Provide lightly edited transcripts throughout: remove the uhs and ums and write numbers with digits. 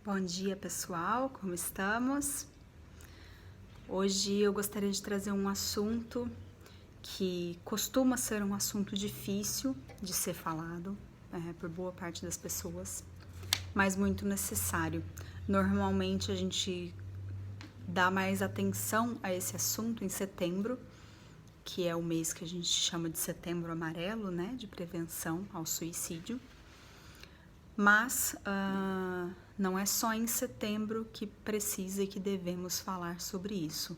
Bom dia, pessoal, como estamos? Hoje eu gostaria de trazer um assunto que costuma ser um assunto difícil de ser falado por boa parte das pessoas, mas muito necessário. Normalmente a gente dá mais atenção a esse assunto em setembro, que é o mês que a gente chama de Setembro Amarelo, né, de prevenção ao suicídio. Mas não é só em setembro que precisa e que devemos falar sobre isso,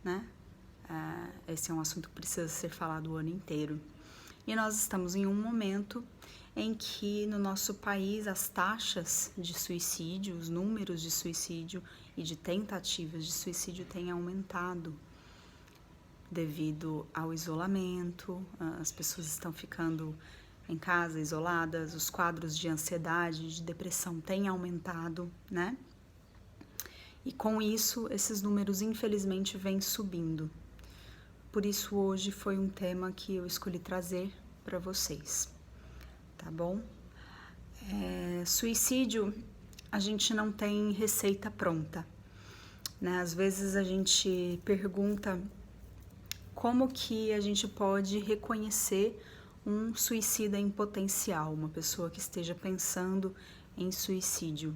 né? Esse é um assunto que precisa ser falado o ano inteiro. E nós estamos em um momento em que no nosso país as taxas de suicídio, os números de suicídio e de tentativas de suicídio têm aumentado devido ao isolamento. As pessoas estão ficando em casa, isoladas, os quadros de ansiedade, de depressão têm aumentado, né? E com isso, esses números, infelizmente, vêm subindo. Por isso, hoje foi um tema que eu escolhi trazer para vocês, tá bom? Suicídio, a gente não tem receita pronta, né? Às vezes a gente pergunta como que a gente pode reconhecer um suicida em potencial, uma pessoa que esteja pensando em suicídio,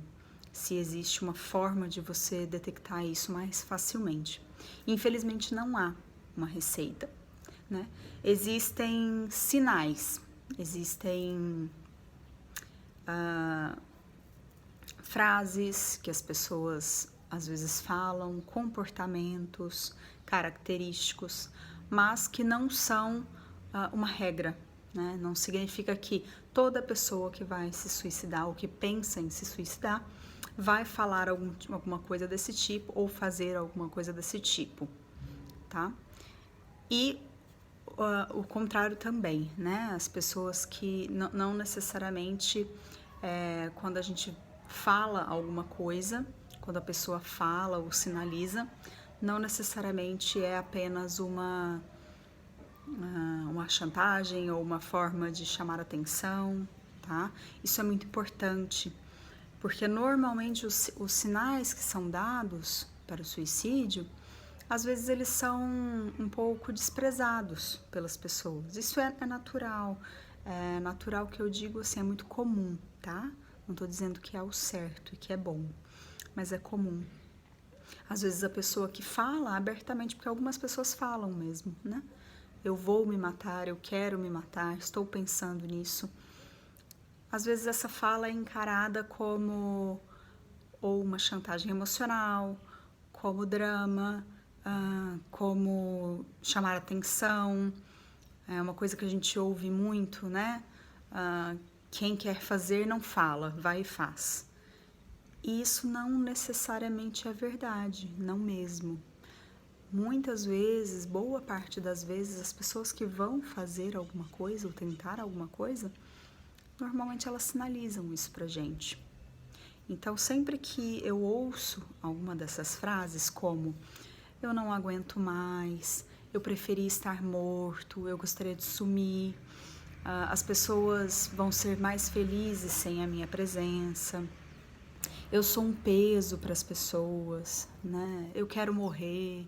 se existe uma forma de você detectar isso mais facilmente. Infelizmente não há uma receita, né? Existem sinais, existem frases que as pessoas às vezes falam, comportamentos característicos, mas que não são uma regra, né? Não significa que toda pessoa que vai se suicidar ou que pensa em se suicidar vai falar alguma coisa desse tipo ou fazer alguma coisa desse tipo, tá? E o contrário também, né? As pessoas que não necessariamente quando a gente fala alguma coisa, quando a pessoa fala ou sinaliza, não necessariamente é apenas uma chantagem ou uma forma de chamar atenção, tá? Isso é muito importante, porque normalmente os sinais que são dados para o suicídio, às vezes eles são um pouco desprezados pelas pessoas. Isso é natural. É natural que eu digo assim, é muito comum, tá? Não estou dizendo que é o certo e que é bom, mas é comum. Às vezes a pessoa que fala abertamente, porque algumas pessoas falam mesmo, né? Eu vou me matar, eu quero me matar, estou pensando nisso. Às vezes essa fala é encarada como ou uma chantagem emocional, como drama, como chamar atenção. É uma coisa que a gente ouve muito, né? Quem quer fazer não fala, vai e faz. E isso não necessariamente é verdade, não mesmo. Muitas vezes, boa parte das vezes, as pessoas que vão fazer alguma coisa ou tentar alguma coisa, normalmente elas sinalizam isso pra gente. Então, sempre que eu ouço alguma dessas frases, como eu não aguento mais, eu preferi estar morto, eu gostaria de sumir, as pessoas vão ser mais felizes sem a minha presença, eu sou um peso para as pessoas, né? Eu quero morrer.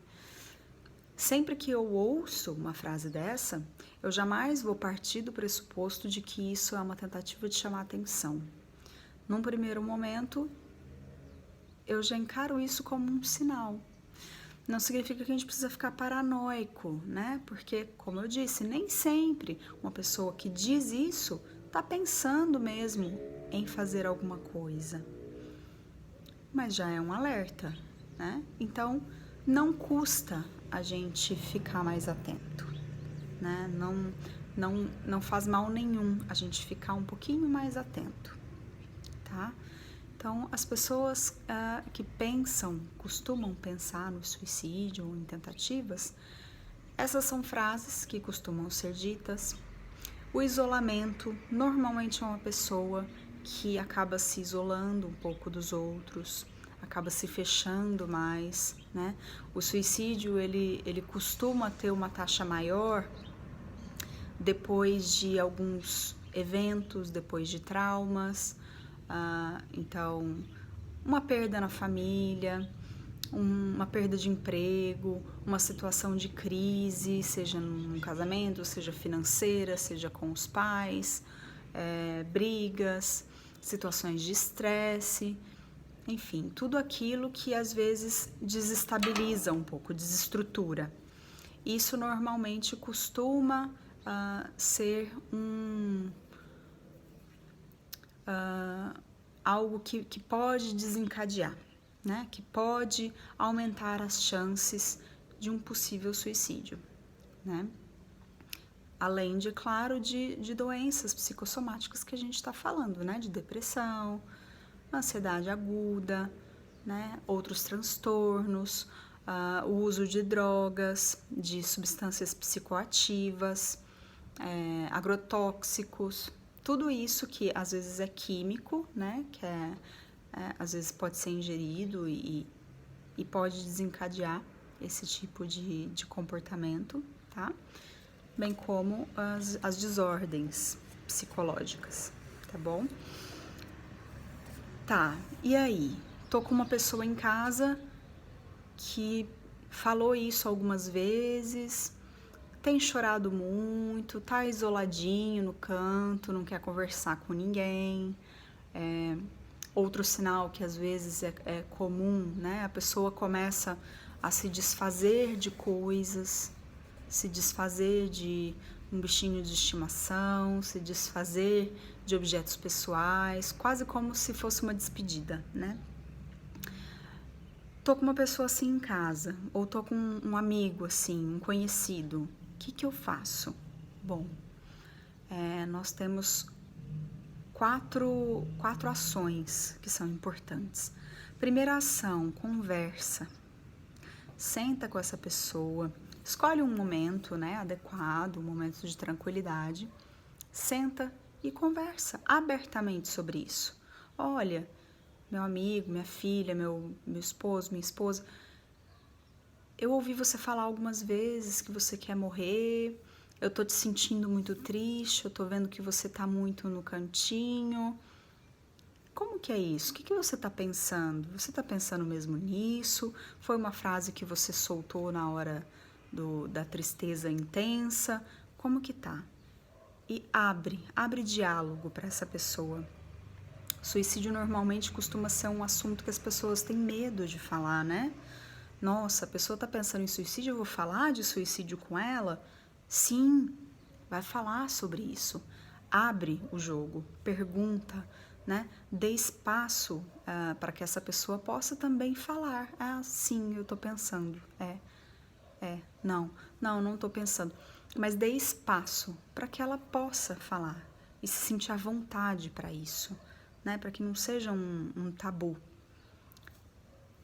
Sempre que eu ouço uma frase dessa, eu jamais vou partir do pressuposto de que isso é uma tentativa de chamar atenção. Num primeiro momento, eu já encaro isso como um sinal. Não significa que a gente precisa ficar paranoico, né? Porque, como eu disse, nem sempre uma pessoa que diz isso está pensando mesmo em fazer alguma coisa. Mas já é um alerta, né? Então, não custa a gente ficar mais atento, né? Não faz mal nenhum a gente ficar um pouquinho mais atento, tá? Então, as pessoas que costumam pensar no suicídio ou em tentativas, essas são frases que costumam ser ditas. O isolamento normalmente é uma pessoa que acaba se isolando um pouco dos outros, acaba se fechando mais, né? O suicídio, ele costuma ter uma taxa maior depois de alguns eventos, depois de traumas. Então, uma perda na família, uma perda de emprego, uma situação de crise, seja num casamento, seja financeira, seja com os pais, brigas, situações de estresse, enfim, tudo aquilo que às vezes desestabiliza um pouco, desestrutura. Isso normalmente costuma ser algo que pode desencadear, né? Que pode aumentar as chances de um possível suicídio, né? Além de, claro, de doenças psicossomáticas que a gente está falando, né? De depressão, ansiedade aguda, né? Outros transtornos, o uso de drogas, de substâncias psicoativas, agrotóxicos, tudo isso que às vezes é químico, né? Que às vezes pode ser ingerido e pode desencadear esse tipo de comportamento, tá? Bem como as desordens psicológicas, tá bom? Tá, e aí? Tô com uma pessoa em casa que falou isso algumas vezes, tem chorado muito, tá isoladinho no canto, não quer conversar com ninguém. Outro sinal que às vezes é comum, né? A pessoa começa a se desfazer de coisas, se desfazer de um bichinho de estimação, se desfazer de objetos pessoais, quase como se fosse uma despedida, né? Tô com uma pessoa assim em casa, ou tô com um amigo assim, um conhecido, o que eu faço? Bom, nós temos quatro ações que são importantes. Primeira ação, conversa. Senta com essa pessoa, escolhe um momento, né, adequado, um momento de tranquilidade. Senta e conversa abertamente sobre isso. Olha, meu amigo, minha filha, meu esposo, minha esposa, eu ouvi você falar algumas vezes que você quer morrer, eu tô te sentindo muito triste, eu tô vendo que você tá muito no cantinho. Como que é isso? O que você tá pensando? Você tá pensando mesmo nisso? Foi uma frase que você soltou na hora da tristeza intensa? Como que tá? E abre diálogo para essa pessoa. Suicídio normalmente costuma ser um assunto que as pessoas têm medo de falar, né? Nossa, a pessoa tá pensando em suicídio, eu vou falar de suicídio com ela? Sim, vai falar sobre isso. Abre o jogo, pergunta, né? Dê espaço para que essa pessoa possa também falar. Ah, sim, eu tô pensando. Não tô pensando. Mas dê espaço para que ela possa falar e se sentir à vontade para isso, né? Para que não seja um tabu.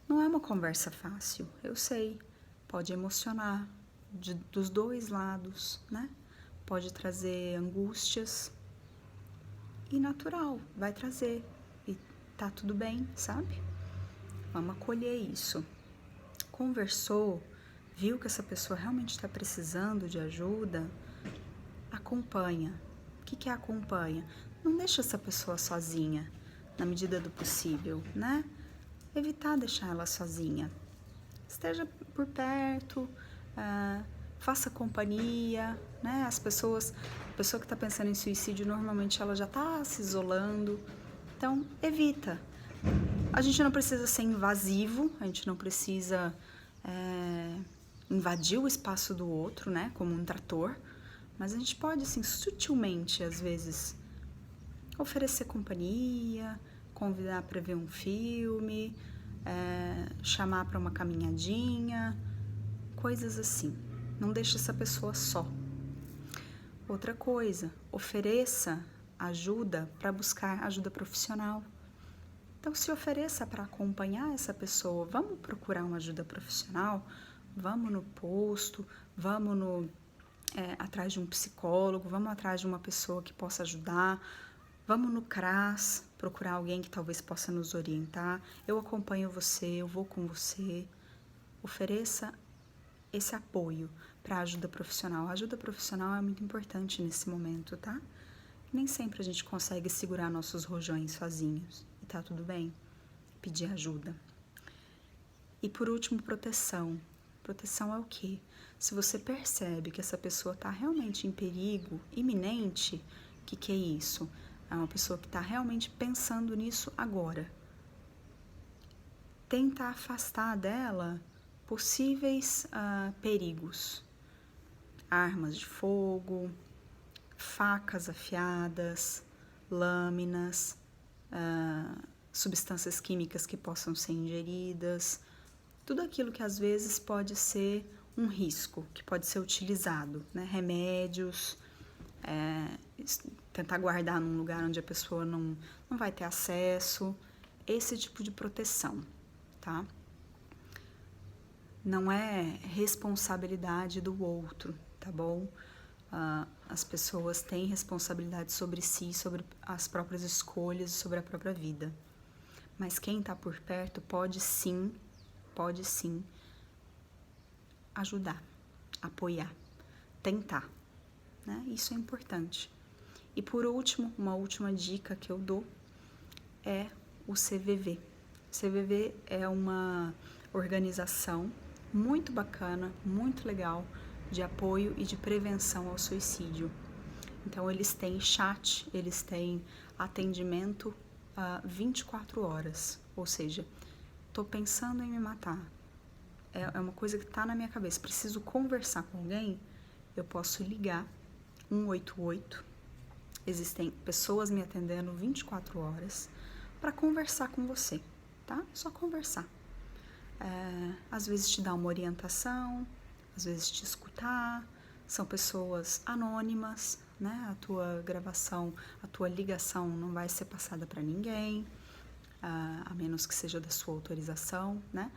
Não é uma conversa fácil, eu sei. Pode emocionar dos dois lados, né? Pode trazer angústias. E natural, vai trazer. E tá tudo bem, sabe? Vamos acolher isso. Conversou, viu que essa pessoa realmente está precisando de ajuda, acompanha. O que é acompanha? Não deixa essa pessoa sozinha, na medida do possível, né? Evitar deixar ela sozinha. Esteja por perto, faça companhia, né? A pessoa que está pensando em suicídio, normalmente ela já está se isolando, então evita. A gente não precisa ser invasivo, a gente não precisa invadir o espaço do outro, né? Como um trator, mas a gente pode, assim, sutilmente, às vezes, oferecer companhia, convidar para ver um filme, chamar para uma caminhadinha, coisas assim. Não deixe essa pessoa só. Outra coisa, ofereça ajuda para buscar ajuda profissional. Então, se ofereça para acompanhar essa pessoa. Vamos procurar uma ajuda profissional? Vamos no posto, vamos atrás de um psicólogo, vamos atrás de uma pessoa que possa ajudar. Vamos no CRAS, procurar alguém que talvez possa nos orientar. Eu acompanho você, eu vou com você. Ofereça esse apoio para a ajuda profissional. A ajuda profissional é muito importante nesse momento, tá? Nem sempre a gente consegue segurar nossos rojões sozinhos. E tá tudo bem. pedir ajuda. E por último, proteção. Proteção é o quê? Se você percebe que essa pessoa está realmente em perigo iminente, o que é isso? É uma pessoa que está realmente pensando nisso agora. Tenta afastar dela possíveis perigos. Armas de fogo, facas afiadas, lâminas, substâncias químicas que possam ser ingeridas, tudo aquilo que às vezes pode ser um risco, que pode ser utilizado, né? Remédios, tentar guardar num lugar onde a pessoa não vai ter acesso, esse tipo de proteção, tá? Não é responsabilidade do outro, tá bom? As pessoas têm responsabilidade sobre si, sobre as próprias escolhas, sobre a própria vida. Mas quem está por perto pode sim ajudar, apoiar, tentar, né? Isso é importante. E por último, uma última dica que eu dou é o CVV. CVV é uma organização muito bacana, muito legal, de apoio e de prevenção ao suicídio. Então, eles têm chat, eles têm atendimento 24 horas, ou seja, tô pensando em me matar, é uma coisa que tá na minha cabeça, preciso conversar com alguém, eu posso ligar 188, existem pessoas me atendendo 24 horas para conversar com você, tá? Só conversar. Às vezes te dar uma orientação, às vezes te escutar, são pessoas anônimas, né? A tua gravação, a tua ligação não vai ser passada para ninguém, a menos que seja da sua autorização, né?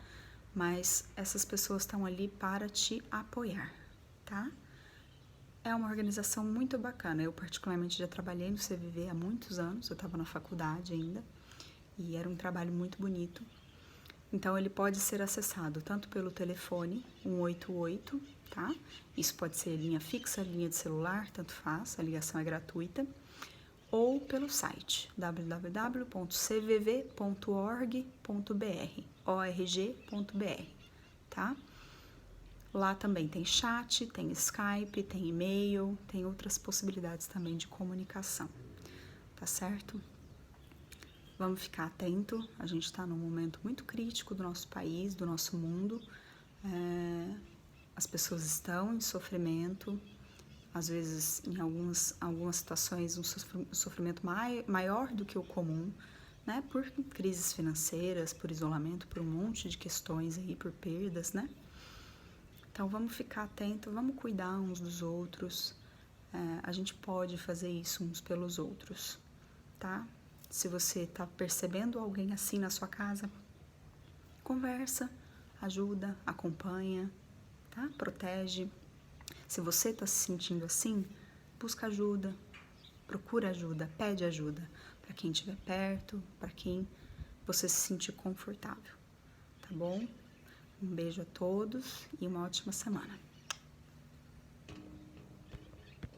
Mas essas pessoas estão ali para te apoiar, tá? É uma organização muito bacana. Eu particularmente já trabalhei no CVV há muitos anos, eu estava na faculdade ainda, e era um trabalho muito bonito. Então, ele pode ser acessado tanto pelo telefone 188, tá? Isso pode ser linha fixa, linha de celular, tanto faz, a ligação é gratuita. Ou pelo site www.cvv.org.br, tá? Lá também tem chat, tem Skype, tem e-mail, tem outras possibilidades também de comunicação, tá certo? Vamos ficar atento, a gente está num momento muito crítico do nosso país, do nosso mundo. As pessoas estão em sofrimento, às vezes em algumas situações um sofrimento maior do que o comum, né? Por crises financeiras, por isolamento, por um monte de questões aí, por perdas, né? Então vamos ficar atento, vamos cuidar uns dos outros, a gente pode fazer isso uns pelos outros, tá? Se você está percebendo alguém assim na sua casa, conversa, ajuda, acompanha, tá? Protege. Se você está se sentindo assim, busca ajuda, procura ajuda, pede ajuda para quem estiver perto, para quem você se sentir confortável, tá bom? Um beijo a todos e uma ótima semana.